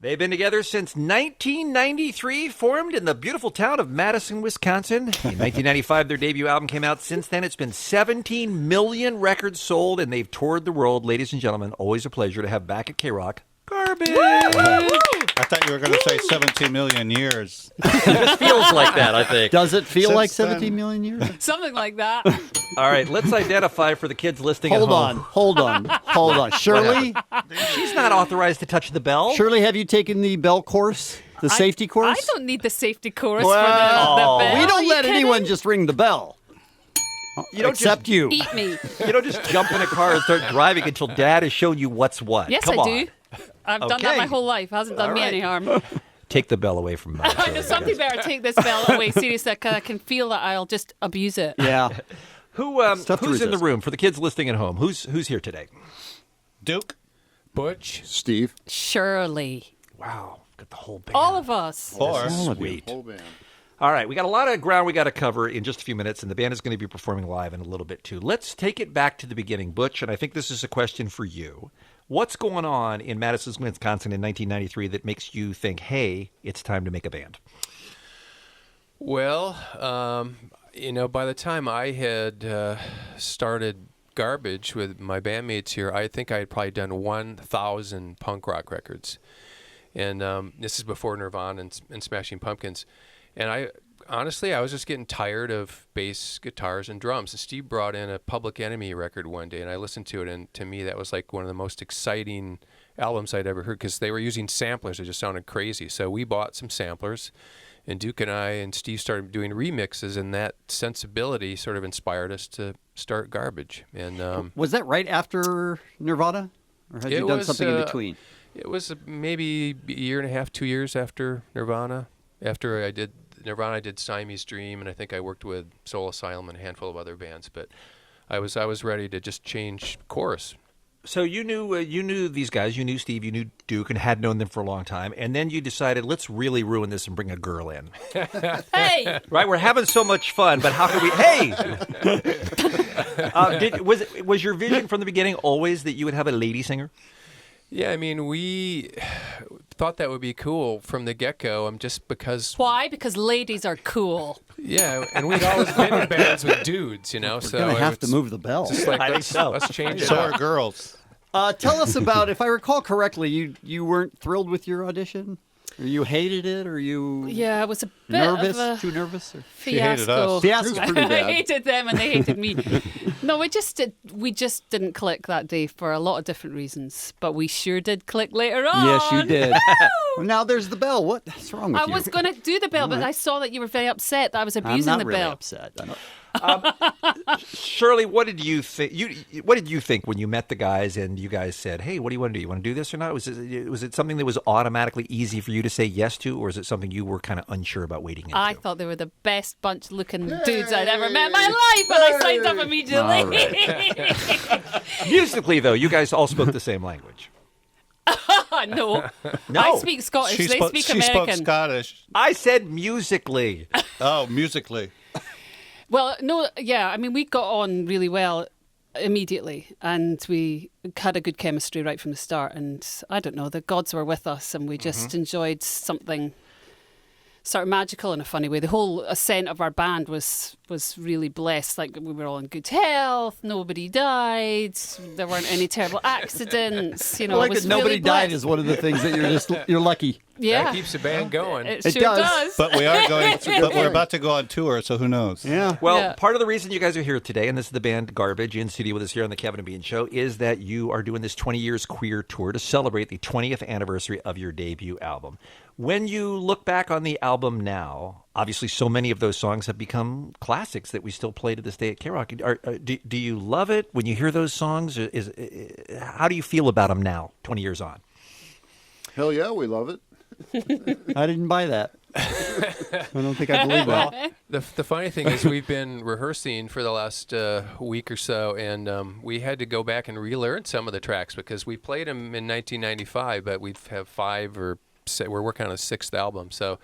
They've been together since 1993, formed in the beautiful town of Madison, Wisconsin. In 1995, their debut album came out. Since then, it's been 17 million records sold, and they've toured the world. Ladies and gentlemen, always a pleasure to have back at KROQ, Garbage. I thought you were going to say 17 million years. It just feels like that, I think. Does it feel like 17 million years? Something like that. All right, let's identify for the kids listening at home. Hold on. Shirley? She's not authorized to touch the bell. Shirley, have you taken the bell course? The safety course? I don't need the safety course for the Well, bell. we Are don't you let kidding? anyone just ring the bell. You don't Except just, you. Eat me. You don't just jump in a car and start driving until Dad has shown you what's what. Yes, Come I on. do. I've done Okay. that my whole life. It hasn't done All me right. any harm. Take the bell away from my There's something better. Take this bell away. Seriously, because I can feel that I'll just abuse it. Yeah. Who's tough to in the resist. room for the kids listening at home? Who's here today? Duke? Butch. Steve. Surely. Wow, got the whole band. All of us. Or Sweet. Whole band. All right, we got a lot of ground we got to cover in just a few minutes, and the band is going to be performing live in a little bit too. Let's take it back to the beginning, Butch, and I think this is a question for you. What's going on in Madison, Wisconsin in 1993 that makes you think, hey, it's time to make a band? Well, by the time I had started Garbage with my bandmates here, I think I had probably done 1,000 punk rock records. And this is before Nirvana and Smashing Pumpkins. And I was just getting tired of bass, guitars, and drums. And Steve brought in a Public Enemy record one day, and I listened to it, and to me that was like one of the most exciting albums I'd ever heard because they were using samplers that just sounded crazy. So we bought some samplers, and Duke and I and Steve started doing remixes, and that sensibility sort of inspired us to start Garbage. And Was that right after Nirvana? Or had you done something in between? It was maybe a year and a half, 2 years after Nirvana. After I did Nirvana, I did Siamese Dream, and I think I worked with Soul Asylum and a handful of other bands. But I was ready to just change course. So you knew these guys, you knew Steve, you knew Duke, and had known them for a long time, and then you decided, let's really ruin this and bring a girl in. Hey! Right, we're having so much fun, but how can we? Hey, was your vision from the beginning always that you would have a lady singer? Yeah, I mean, we thought that would be cool from the get-go, just because... Why? Because ladies are cool. Yeah, and we'd always been in bands with dudes, so... We're going to have to move the bell. Just like, I think so. let's change it so up. are girls. Tell us about, if I recall correctly, you weren't thrilled with your audition? Or you hated it? Or you Yeah, it was a bit nervous? of a Too nervous? Or? hated fiasco. us. Fiasco's pretty I bad. hated them and they hated me. No, we just didn't click that day for a lot of different reasons, but we sure did click later on. Yes, you did. Now there's the bell. What's wrong with I you? was going to do the bell, but I saw that you were very upset that I was I'm abusing not the really bell. upset. Shirley, what did you think? What did you think when you met the guys and you guys said, "Hey, what do you want to do? You want to do this or not?" Was it something that was automatically easy for you to say yes to, or is it something you were kind of unsure about wading into? I thought they were the best bunch looking dudes I'd ever met in my life, and I signed up immediately. Musically, though, you guys all spoke the same language. No. No. I speak Scottish. They speak she American. spoke Scottish. I said musically. Oh, musically. Well, no, yeah. I mean, we got on really well immediately, and we had a good chemistry right from the start. And I don't know, the gods were with us, and we just enjoyed something sort of magical in a funny way. The whole ascent of our band was really blessed. Like, we were all in good health. Nobody died. There weren't any terrible accidents. You know, I like it was that nobody really died blessed. is one of the things that you're lucky. Yeah, That keeps the band going. it It sure does. does. But we are going. But we're about to go on tour, so who knows? Yeah. Well, Yeah. part of the reason you guys are here today, and this is the band Garbage in studio with us here on the Kevin and Bean Show, is that you are doing this 20 Years Queer tour to celebrate the 20th anniversary of your debut album. When you look back on the album now, obviously so many of those songs have become classics that we still play to this day at KROQ. Do you love it when you hear those songs? How do you feel about them now, 20 years on? Hell yeah, we love it. I didn't buy that. I don't think I believe that. The funny thing is we've been rehearsing for the last week or so, and we had to go back and relearn some of the tracks because we played them in 1995, but we have 5 or 6, we're working on a 6th album. So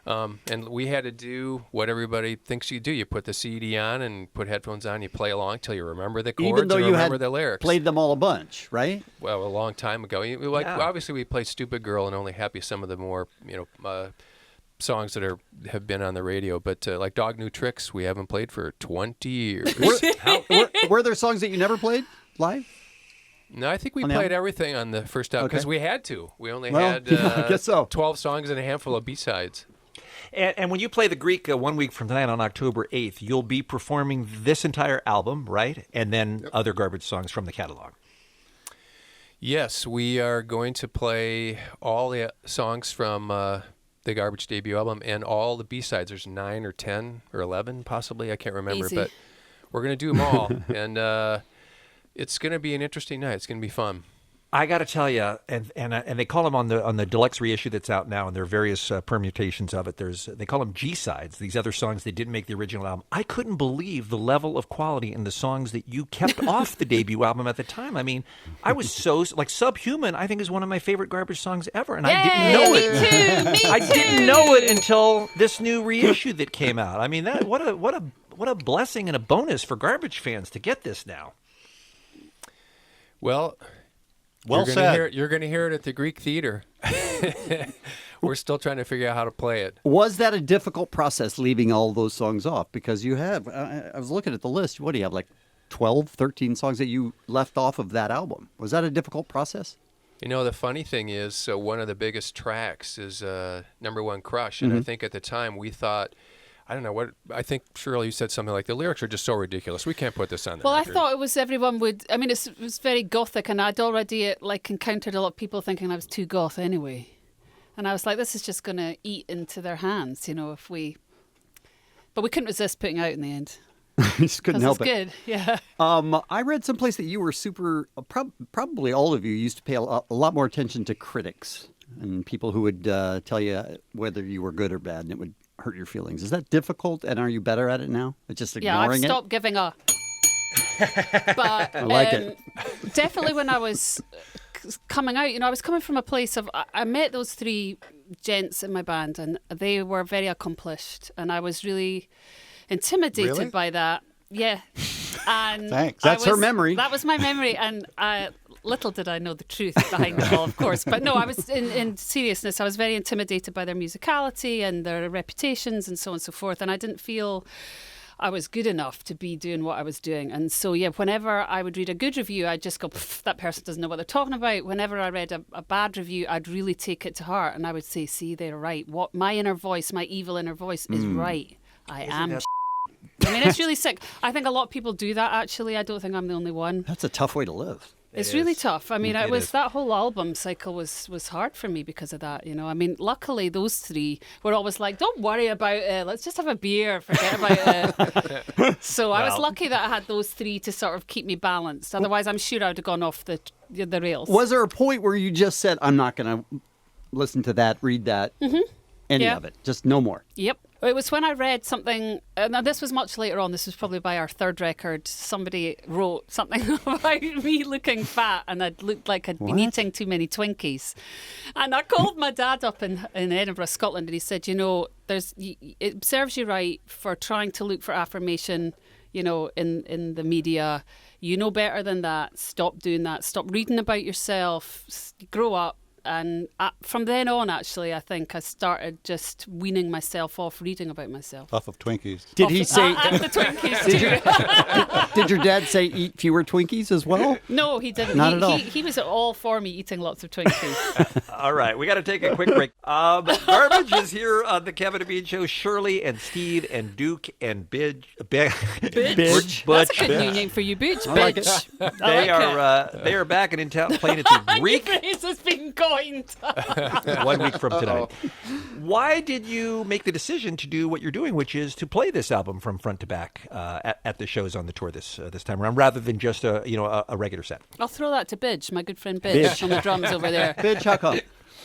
And we had to do what everybody thinks you do. You put the CD on and put headphones on. You play along till you remember the chords Even though and you remember had the lyrics. played them all a bunch, right? Well, a long time ago. Obviously, we played "Stupid Girl" and "Only Happy," some of the more songs that have been on the radio. But like "Dog New Tricks," we haven't played for 20 years. Were there songs that you never played live? No, I think we On the played album? everything on the first album because Okay. we had to. We only Well, had I guess so. 12 songs and a handful of B-sides. And when you play the Greek 1 week from tonight on October 8th, you'll be performing this entire album, right? And then other Garbage songs from the catalog. Yes, we are going to play all the songs from the Garbage debut album and all the B-sides. There's 9 or 10 or 11 possibly. I can't remember. Easy. But we're going to do them all. And it's going to be an interesting night. It's going to be fun. I got to tell you, and they call them on the deluxe reissue that's out now, and there are various permutations of it. They call them G-sides. These other songs that didn't make the original album. I couldn't believe the level of quality in the songs that you kept off the debut album at the time. I mean, I was so like "Subhuman." I think is one of my favorite Garbage songs ever, and I didn't know it. Me too. I didn't know it until this new reissue that came out. I mean, what a blessing and a bonus for Garbage fans to get this now. Well, Well said. You're going to hear it at the Greek Theater. We're still trying to figure out how to play it. Was that a difficult process leaving all those songs off? Because you have, I was looking at the list. What do you have, like 12, 13 songs that you left off of that album? Was that a difficult process? You know, the funny thing is, so one of the biggest tracks is Number One Crush. And I think at the time we thought, I don't know what, I think, Shirley, you said something like, the lyrics are just so ridiculous. We can't put this on the Well, I record. thought it was everyone would. I mean, it was very gothic, and I'd already encountered a lot of people thinking I was too goth anyway, and I was like, this is just going to eat into their hands, if we. But we couldn't resist putting it out in the end. You just couldn't Because help it's it. good, yeah. I read someplace that you were probably all of you used to pay a lot more attention to critics and people who would tell you whether you were good or bad, and it would hurt your feelings. Is that difficult, and are you better at it now? It's just Yeah, I've ignoring stopped giving a. But I like it. Definitely when I was coming out, I was coming from a place of I met those three gents in my band, and they were very accomplished, and I was really intimidated Really? by that. Yeah, and Thanks. That's her memory. That was my memory, and little did I know the truth behind it all, of course. But no, I was in seriousness. I was very intimidated by their musicality and their reputations and so on and so forth, and I didn't feel I was good enough to be doing what I was doing. And so, yeah, whenever I would read a good review, I'd just go, that person doesn't know what they're talking about. Whenever I read a bad review, I'd really take it to heart, and I would say, see, they're right. What my inner voice, my evil inner voice is right. I am. I mean, it's really sick. I think a lot of people do that, actually. I don't think I'm the only one. That's a tough way to live. It's really tough. I mean, It is. that whole album cycle was hard for me because of that. I mean, luckily those three were always like, "Don't worry about it. Let's just have a beer. Forget about it." So I was lucky that I had those three to sort of keep me balanced. Otherwise, I'm sure I'd have gone off the rails. Was there a point where you just said, I'm not going to listen to that, read that, any Yeah. of it, just no more? Yep. It was when I read something, now this was much later on, this was probably by our third record, somebody wrote something about me looking fat, and I'd looked like I'd been eating too many Twinkies. And I called my dad up in Edinburgh, Scotland, and he said, it serves you right for trying to look for affirmation, in the media. You know better than that. Stop doing that. Stop reading about yourself. Grow up. And from then on, actually, I think I started just weaning myself off reading about myself. Off of Twinkies. Did he say? And the Twinkies too. Did your dad say eat fewer Twinkies as well? No, he didn't. Not at all. He was all for me eating lots of Twinkies. All right, we got to take a quick break. Garbage is here on the Kevin and Bean Show. Shirley and Steve and Duke and Butch. Bitch. That's a good new name for you, Butch. I like it. Bitch. They are back and in town playing at the Greek Phrase has been coined. 1 week from tonight. Why did you make the decision to do what you're doing, which is to play this album from front to back at the shows on the tour this time around, rather than just a regular set? I'll throw that to Bidge, my good friend Bidge, on the drums over there. Bitch, how come?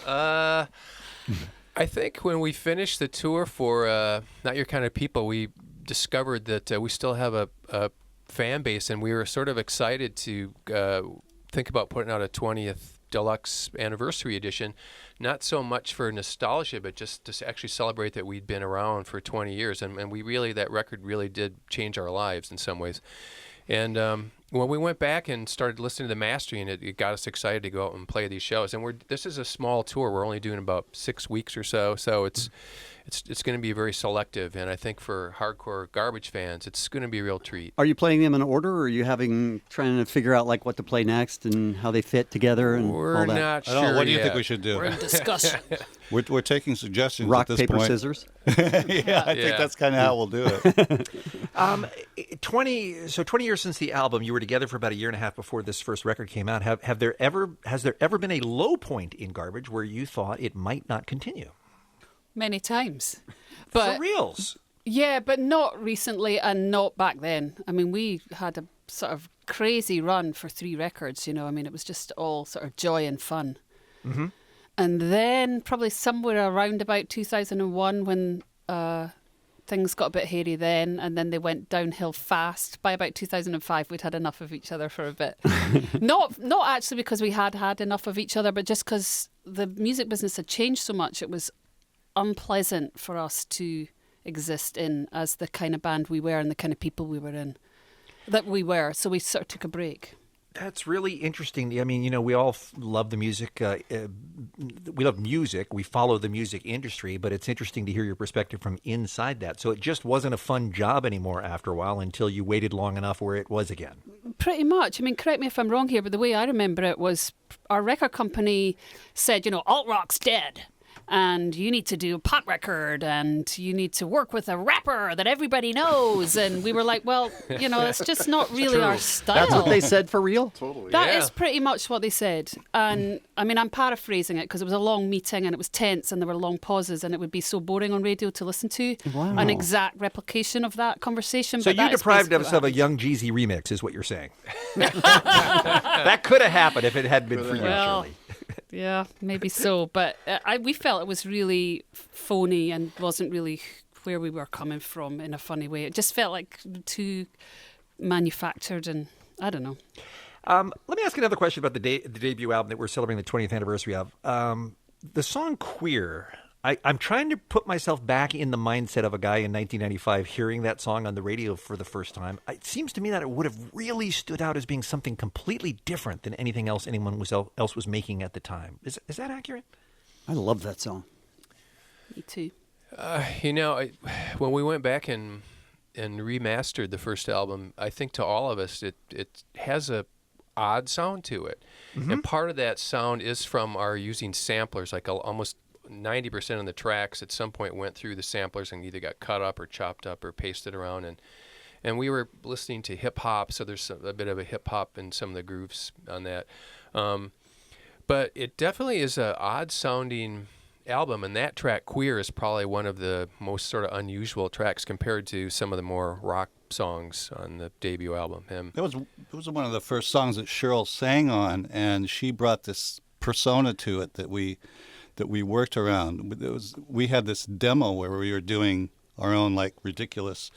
I think when we finished the tour for Not Your Kind of People, we discovered that we still have a fan base, and we were sort of excited to think about putting out a 20th deluxe anniversary edition, not so much for nostalgia, but just to actually celebrate that we'd been around for 20 years. And we really, that record really did change our lives in some ways. And when we went back and started listening to the mastering, it got us excited to go out and play these shows. And this is a small tour. We're only doing about 6 weeks or so. So it's going to be very selective. And I think for hardcore Garbage fans, it's going to be a real treat. Are you playing them in order, or are you trying to figure out like what to play next and how they fit together and We're all that? not I don't know. sure What do you yet. think we should do? We're in discussion. We're taking suggestions Rock, at this paper, point. scissors? Yeah, I think that's kind of how we'll do it. 20 years since the album. You were together for about a year and a half before this first record came out. Has there ever been a low point in Garbage where you thought it might not continue? Many times. But For reals. yeah, but not recently and not back then. I mean, we had a sort of crazy run for 3 records, you know. I mean, it was just all sort of joy and fun. Mm-hmm. And then probably somewhere around about 2001 when things got a bit hairy then, and then they went downhill fast. By about 2005, we'd had enough of each other for a bit. Not actually because we had enough of each other, but just because the music business had changed so much, it was unpleasant for us to exist in as the kind of band we were and the kind of people we were in. So we sort of took a break. That's really interesting. I mean, you know, we all love the music. We love music. We follow the music industry, but it's interesting to hear your perspective from inside that. So it just wasn't a fun job anymore after a while until you waited long enough where it was again. Pretty much. I mean, correct me if I'm wrong here, but the way I remember it was our record company said, you know, alt rock's dead. And you need to do a pop record, and you need to work with a rapper that everybody knows. And we were like, well, you know, it's just not really our style. That's what they said for real? Totally. That is pretty much what they said. And I mean, I'm paraphrasing it because it was a long meeting and it was tense and there were long pauses and it would be so boring on radio to listen to. Wow. An exact replication of that conversation. So but you that is deprived basically us what of a happened. Young Jeezy remix, is what you're saying. That could have happened if it hadn't been for you, Well, Shirley. yeah, maybe so. But we felt it was really phony and wasn't really where we were coming from in a funny way. It just felt like too manufactured, and I don't know. Let me ask you another question about the debut album that we're celebrating the 20th anniversary of. The song Queer, I'm trying to put myself back in the mindset of a guy in 1995 hearing that song on the radio for the first time. It seems to me that it would have really stood out as being something completely different than anything else anyone else was making at the time. Is that accurate? I love that song. Me too. You know, when we went back and remastered the first album, I think to all of us it has a odd sound to it. Mm-hmm. And part of that sound is from our using samplers. Like almost 90% of the tracks at some point went through the samplers and either got cut up or chopped up or pasted around. And we were listening to hip hop, so there's a bit of a hip hop in some of the grooves on that. But it definitely is an odd sounding album, and that track Queer is probably one of the most sort of unusual tracks compared to some of the more rock songs on the debut album. It was one of the first songs that Shirley sang on, and she brought this persona to it that we worked around. We had this demo where we were doing our own like ridiculous,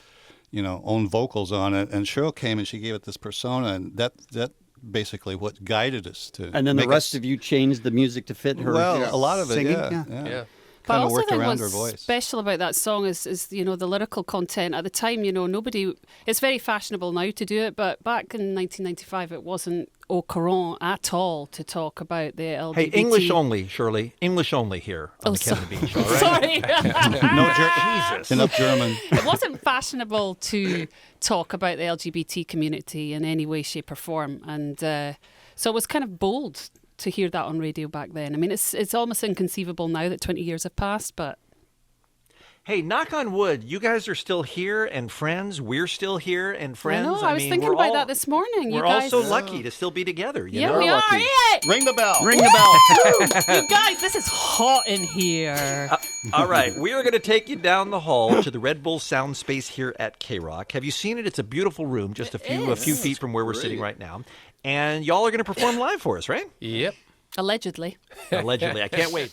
own vocals on it, and Shirley came and she gave it this persona, and that basically what guided us to. And then the rest of you changed the music to fit her. Well, a lot of it, singing. yeah. But Kind I of also worked think around her what's voice. special about that song is the lyrical content. At the time, nobody. It's very fashionable now to do it, but back in 1995, it wasn't au courant at all to talk about the LGBT. Hey, English only, Shirley. English only here on the Kevin and Bean Show, all right? Sorry. Jesus. Enough German. It wasn't fashionable to talk about the LGBT community in any way, shape, or form, and so it was kind of bold to hear that on radio back then. I mean, it's almost inconceivable now that 20 years have passed, but... Hey, knock on wood, you guys are still here and friends. We're still here and friends. I know, I was mean, thinking we're about all- that this morning. We're You all guys... so lucky to still be together, you Yeah, know? we are. lucky. Yeah. Ring the bell. Ring the bell. You guys, this is hot in here. All right, we are going to take you down the hall to the Red Bull Sound Space here at KROQ. Have you seen it? It's a beautiful room, just a few is. feet from where we're great. sitting right now. And y'all are going to perform live for us, right? Yep. Allegedly. Allegedly. I can't wait.